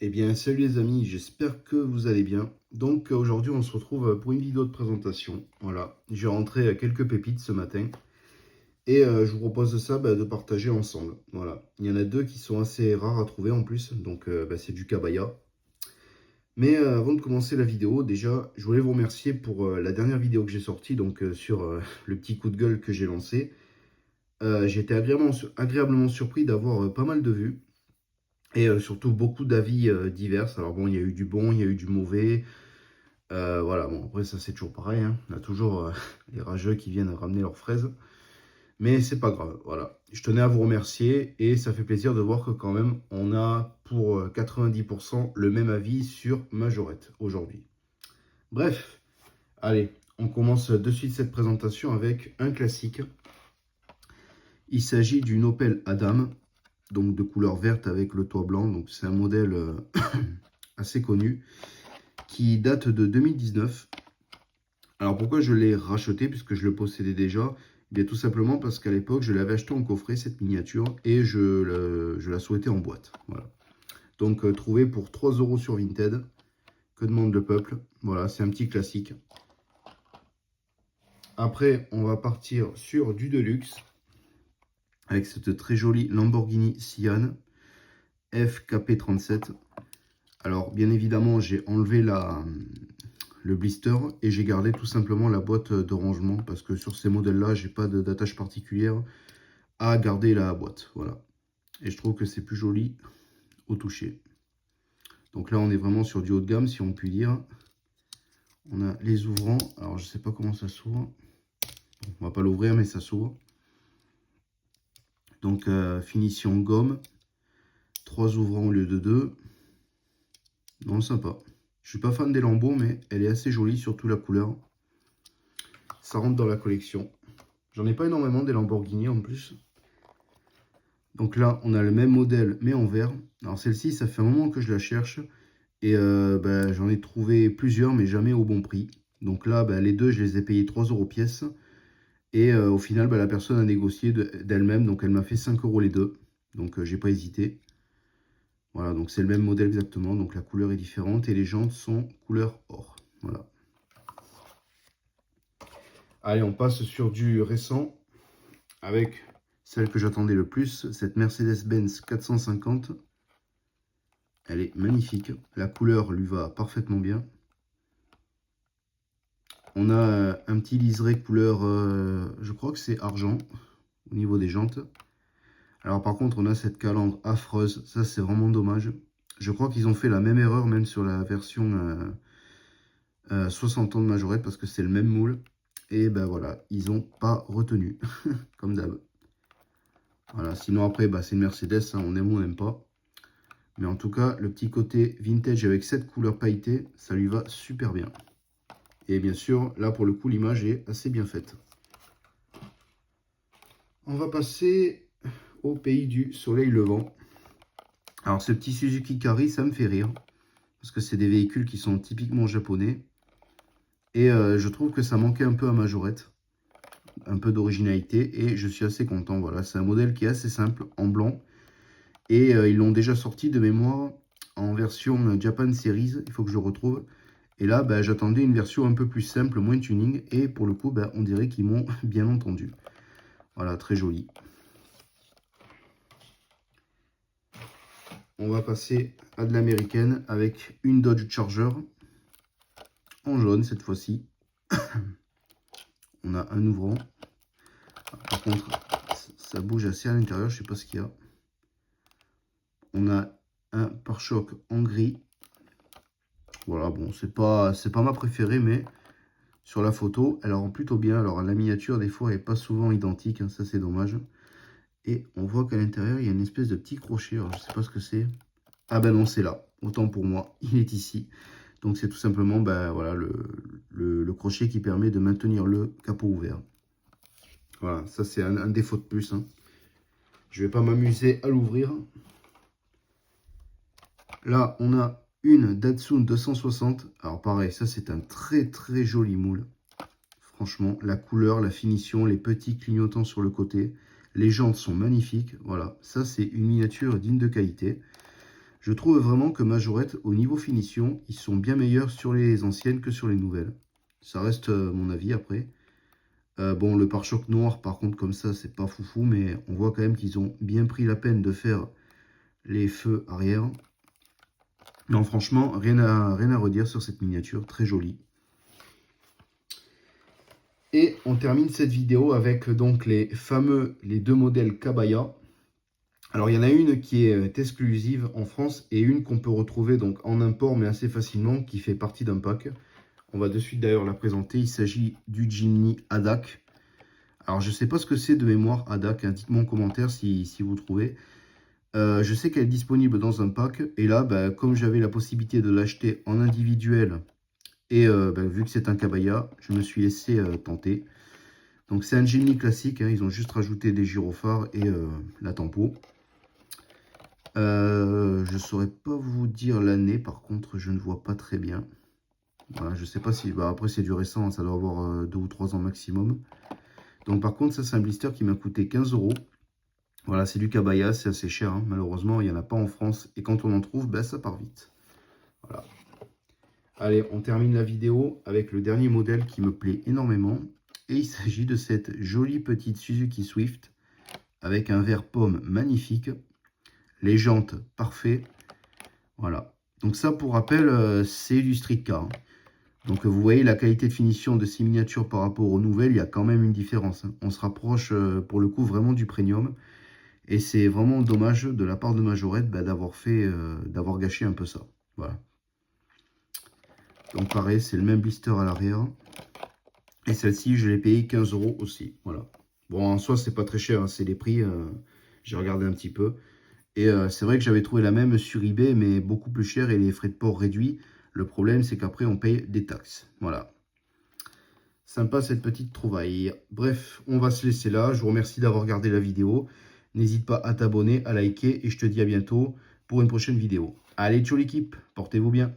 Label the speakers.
Speaker 1: Eh bien, salut les amis, j'espère que vous allez bien. Donc aujourd'hui, on se retrouve pour une vidéo de présentation. Voilà, j'ai rentré quelques pépites ce matin et je vous propose ça de partager ensemble. Voilà, il y en a deux qui sont assez rares à trouver en plus, donc c'est du cabaya. Mais avant de commencer la vidéo, déjà, je voulais vous remercier pour la dernière vidéo que j'ai sortie, donc sur le petit coup de gueule que j'ai lancé. J'ai été agréablement surpris d'avoir pas mal de vues. Et surtout beaucoup d'avis divers. Alors bon, il y a eu du bon, il y a eu du mauvais. Voilà, bon, après ça c'est toujours pareil, hein. On a toujours les rageux qui viennent ramener leurs fraises. Mais c'est pas grave, voilà. Je tenais à vous remercier et ça fait plaisir de voir que quand même on a pour 90% le même avis sur Majorette aujourd'hui. Bref, allez, on commence de suite cette présentation avec un classique. Il s'agit d'une Opel Adam, donc de couleur verte avec le toit blanc. Donc c'est un modèle assez connu, qui date de 2019. Alors pourquoi je l'ai racheté puisque je le possédais déjà? Eh bien tout simplement parce qu'à l'époque je l'avais acheté en coffret cette miniature et je la souhaitais en boîte. Voilà. Donc trouvé pour 3 € sur Vinted. Que demande le peuple? Voilà, c'est un petit classique. Après on va partir sur du Deluxe avec cette très jolie Lamborghini Sian FKP37. Alors bien évidemment j'ai enlevé le blister et j'ai gardé tout simplement la boîte de rangement parce que sur ces modèles là j'ai pas d'attache particulière à garder la boîte, voilà, et je trouve que c'est plus joli au toucher. Donc là on est vraiment sur du haut de gamme si on peut dire. On a les ouvrants, alors je sais pas comment ça s'ouvre, on va pas l'ouvrir mais ça s'ouvre. Donc finition gomme, 3 ouvrants au lieu de 2. Non, sympa. Je suis pas fan des lambeaux mais elle est assez jolie, surtout la couleur. Ça rentre dans la collection. J'en ai pas énormément des Lamborghini en plus. Donc là, on a le même modèle, mais en vert. Alors celle-ci, ça fait un moment que je la cherche. Et j'en ai trouvé plusieurs, mais jamais au bon prix. Donc là, les deux, je les ai payés 3 € pièce. Et au final, la personne a négocié d'elle-même. Donc elle m'a fait 5 € les deux. Donc j'ai pas hésité. Voilà, donc c'est le même modèle exactement. Donc la couleur est différente. Et les jantes sont couleur or. Voilà. Allez, on passe sur du récent. Avec celle que j'attendais le plus, cette Mercedes-Benz 450. Elle est magnifique. La couleur lui va parfaitement bien. On a un petit liseré couleur, je crois que c'est argent, au niveau des jantes. Alors par contre, on a cette calandre affreuse. Ça, c'est vraiment dommage. Je crois qu'ils ont fait la même erreur, même sur la version 60 ans de Majorette, parce que c'est le même moule. Et ben voilà, ils n'ont pas retenu, comme d'hab. Voilà, sinon après, c'est une Mercedes, hein, on aime ou on n'aime pas. Mais en tout cas, le petit côté vintage avec cette couleur pailletée, ça lui va super bien. Et bien sûr, là pour le coup, l'image est assez bien faite. On va passer au pays du soleil levant. Alors ce petit Suzuki Carry, ça me fait rire. Parce que c'est des véhicules qui sont typiquement japonais. Et je trouve que ça manquait un peu à Majorette. Un peu d'originalité. Et je suis assez content. Voilà, c'est un modèle qui est assez simple, en blanc. Et ils l'ont déjà sorti de mémoire en version Japan Series. Il faut que je le retrouve. Et là, j'attendais une version un peu plus simple, moins tuning. Et pour le coup, on dirait qu'ils m'ont bien entendu. Voilà, très joli. On va passer à de l'américaine avec une Dodge Charger. En jaune cette fois-ci. On a un ouvrant. Par contre, ça bouge assez à l'intérieur. Je sais pas ce qu'il y a. On a un pare-choc en gris. Voilà, bon, c'est pas ma préférée, mais sur la photo, elle rend plutôt bien. Alors, la miniature, des fois, elle n'est pas souvent identique. Hein, ça, c'est dommage. Et on voit qu'à l'intérieur, il y a une espèce de petit crochet. Alors, je sais pas ce que c'est. Ah ben non, c'est là. Autant pour moi. Il est ici. Donc, c'est tout simplement voilà, le crochet qui permet de maintenir le capot ouvert. Voilà, ça, c'est un défaut de plus. Hein. Je vais pas m'amuser à l'ouvrir. Là, on a une Datsun 260. Alors, pareil, ça, c'est un très, très joli moule. Franchement, la couleur, la finition, les petits clignotants sur le côté. Les jantes sont magnifiques. Voilà, ça, c'est une miniature digne de qualité. Je trouve vraiment que Majorette, au niveau finition, ils sont bien meilleurs sur les anciennes que sur les nouvelles. Ça reste mon avis après. Bon, le pare-choc noir, par contre, comme ça, c'est pas foufou, mais on voit quand même qu'ils ont bien pris la peine de faire les feux arrière. Non, franchement, rien à redire sur cette miniature, très jolie. Et on termine cette vidéo avec donc les deux modèles Kabaya. Alors, il y en a une qui est exclusive en France et une qu'on peut retrouver donc en import, mais assez facilement, qui fait partie d'un pack. On va de suite d'ailleurs la présenter. Il s'agit du Jimny Haddock. Alors, je ne sais pas ce que c'est de mémoire Haddock. Hein. Dites-moi en commentaire si vous trouvez. Je sais qu'elle est disponible dans un pack. Et là, bah, comme j'avais la possibilité de l'acheter en individuel, et bah, vu que c'est un Kabaya, je me suis laissé tenter. Donc, c'est un Jimny classique. Hein. Ils ont juste rajouté des gyrophares et la tempo. Je ne saurais pas vous dire l'année. Par contre, je ne vois pas très bien. Voilà, je sais pas si... Bah, après, c'est du récent, ça doit avoir 2 ou 3 ans maximum. Donc, par contre, ça, c'est un blister qui m'a coûté 15 €. Voilà, c'est du Kabaya, c'est assez cher. Hein. Malheureusement, il n'y en a pas en France. Et quand on en trouve, bah, ça part vite. Voilà. Allez, on termine la vidéo avec le dernier modèle qui me plaît énormément. Et il s'agit de cette jolie petite Suzuki Swift avec un verre pomme magnifique. Les jantes, parfait. Voilà. Donc ça, pour rappel, c'est du street car. Hein. Donc vous voyez la qualité de finition de ces miniatures par rapport aux nouvelles, il y a quand même une différence. Hein. On se rapproche pour le coup vraiment du premium. Et c'est vraiment dommage de la part de Majorette bah, d'avoir gâché un peu ça. Voilà. Donc pareil, c'est le même blister à l'arrière. Et celle-ci, je l'ai payé 15 € aussi. Voilà. Bon, en soi, c'est pas très cher, hein, c'est les prix. J'ai regardé un petit peu. Et c'est vrai que j'avais trouvé la même sur eBay, mais beaucoup plus cher et les frais de port réduits. Le problème, c'est qu'après, on paye des taxes. Voilà. Sympa cette petite trouvaille. Bref, on va se laisser là. Je vous remercie d'avoir regardé la vidéo. N'hésite pas à t'abonner, à liker et je te dis à bientôt pour une prochaine vidéo. Allez, ciao l'équipe, portez-vous bien.